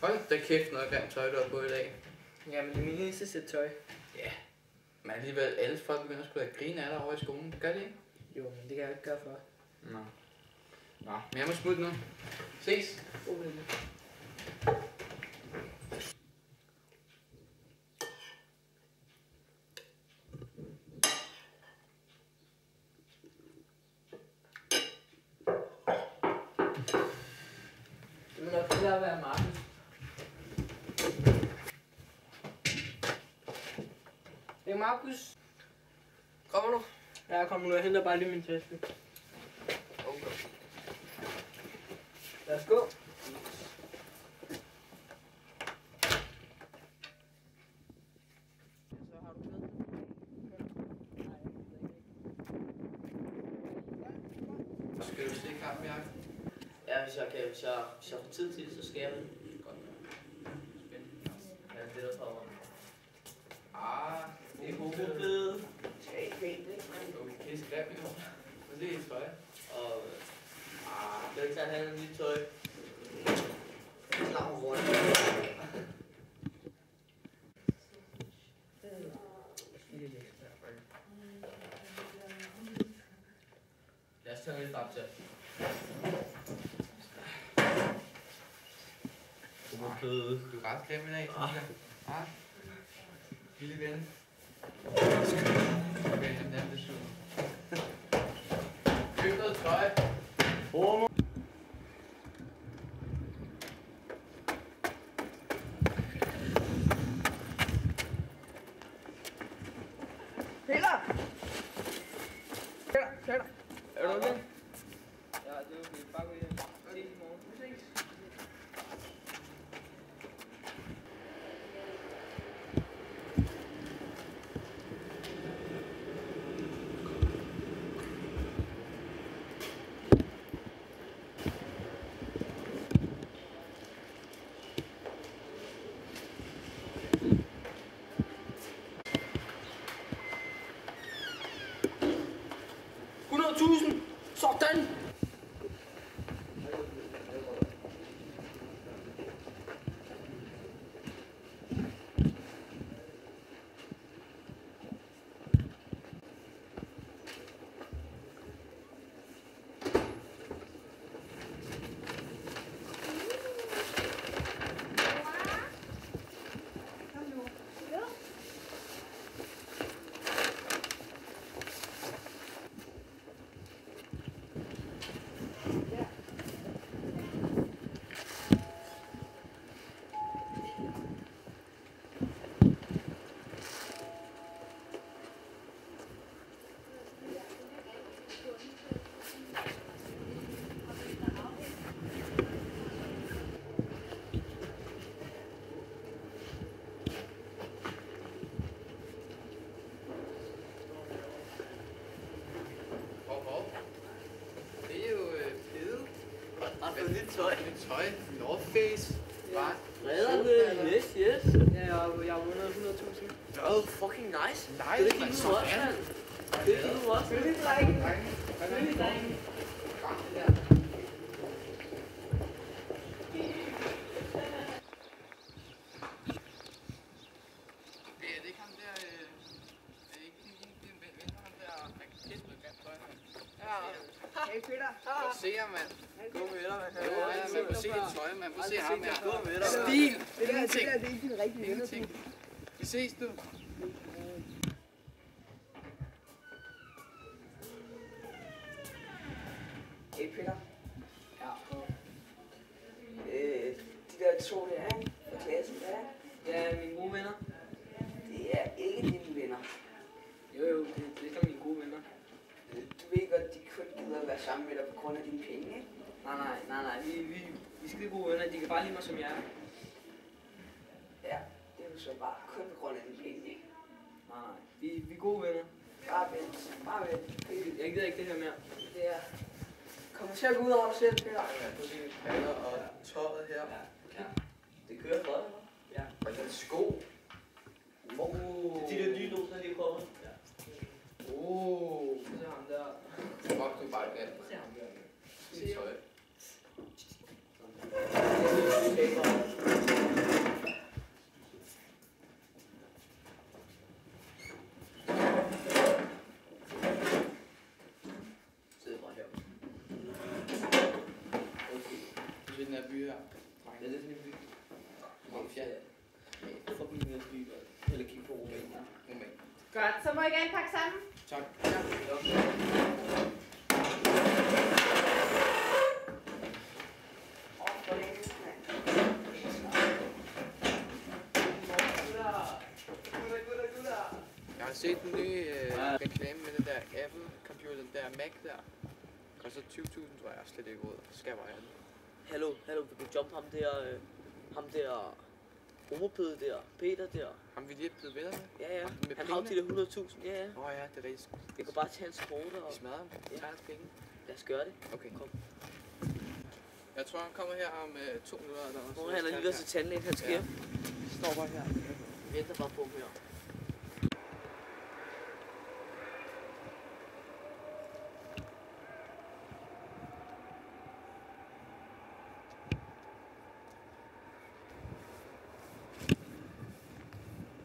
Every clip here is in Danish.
Hold da kæft noget grimt tøj, du har på i dag. Jamen, det er min eneste sæt tøj. Ja, men alligevel alle folk begynder at skulle have grine af dig over i skolen. Gør det ikke? Jo, men det kan jeg ikke gøre for. Nå. Men jeg må smutte nu. Ses. Det må nok hellere være Markus. Det er Markus. Kommer du? Ja, kom nu. Jeg henter bare lige min taske. Okay. Lad os gå. Skal du stikke ham, Jacob? Ja, hvis jeg får tid til det, så skal jeg det. Godt. Spændende. Ja, det der kommer. Det er hovedbede. okay, skræm jo. Hvad er det i tøj? Og jeg vil tage have en lille tøj. Slag rundt. Lad os tage lidt frem til. Du er ret grim i dag, synes jeg. Lille ven. Okay, den er det sød. Køb noget tøj. Peter! Er du okay? Ja, det er okay. Bare gå hjem. Ses i morgen. Vi ses. Sådan! Lidt tøj. North Face. Bare. Redderne, yes. Ja, jeg har vundet 100.000. Oh, fucking nice. Det er ikke en ros, mand. Det er ikke en ros. Følg lige, drenge. Hey Peter. Prøv at se ham, mand. Gå med dig, mand. Man må se dit tøj, man må se ham, mand. Gå med dig. Stil. Det er ikke din rigtige Ingenting. Vi ses nu. Hey Peter. De der to der, ikke? Fra klassen, der. Ja, mine gode venner. Det er ikke dine venner. Jo, det er mine gode venner. Du ved godt, de kun gider at være sammen med dig på grund af dine penge, ikke? Nej. Vi er skide gode venner. De kan bare lide mig, som jeg er. Ja, det er jo så bare kun på grund af dine penge, ikke? Nej. Vi er gode venner. Bare vent. Jeg gider ikke det her mere. Det er... Kommer til at gå ud over dig selv, Peter. Ja, på dine paller og tøjet her. Ja. Det kører for dig, Ja. Og den sko. De der nye doser, de er kommet. Ja. Se ham der. Fuck, du bare galt. Se ham der. Se tøj. Det er her. Ja, det er sådan en by. Mafia. Forbi med by, eller kigge på Rumænien. Godt, så må I gerne pakke sammen. Tak. Jeg har set den nye reklame med den der Apple-computer, den der Mac der. Koster 20.000, tror jeg slet ikke råd. Skal jeg den. Hallo, vil du jump ham der homopede der, Peter der? Ham vi lige er blevet venner med? Ja, Med han har de der 100.000, ja. Ja, det er rigtigt. Jeg kan bare tage hans kort og... Vi smadrer ham. Vi tager hans penge. Lad os gøre det. Okay. Kom. Jeg tror, han kommer her om 2 minutter eller noget. Nu han er lige ved til tandlægen, han skal hjem. Står bare her. Vi venter bare på ham her.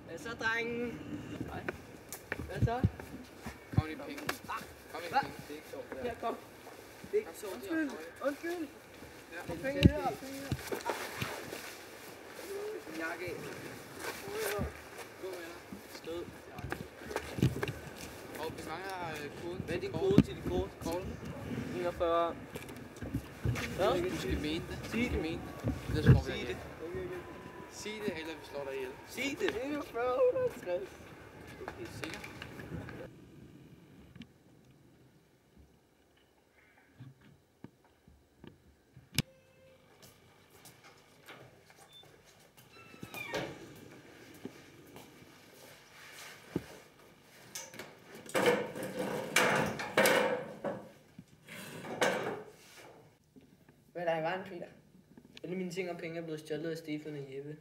Hvad så, drengen? Hej. Hvad så? Kom lige penge. Kom lige penge. Det er ikke sjovt. Ja, kom. Det er ikke sjovt. Undskyld. Ja. Penge her. En jakke af. God med dig. Stød. Og vi mangler koden. Hvad er din kode til dit kort? Kort. 41. Ja. Du skal mene det. Sig det. Mene det. Ellers slår vi dig Sig ihjel. det. Sig det, eller vi slår dig ihjel. Sig det. 4160. Okay, sikker. Hvad er der i vejen, Peter? Alle mine ting og penge er blevet stjålet af Stefan og Jeppe.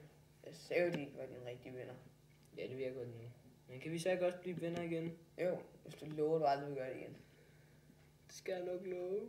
Jeg sagde jo, de ikke var dine rigtige venner. Ja, det vil jeg godt lide. Men kan vi så ikke også blive venner igen? Jo, hvis du lover, du aldrig vil gøre det igen. Det skal jeg nok love.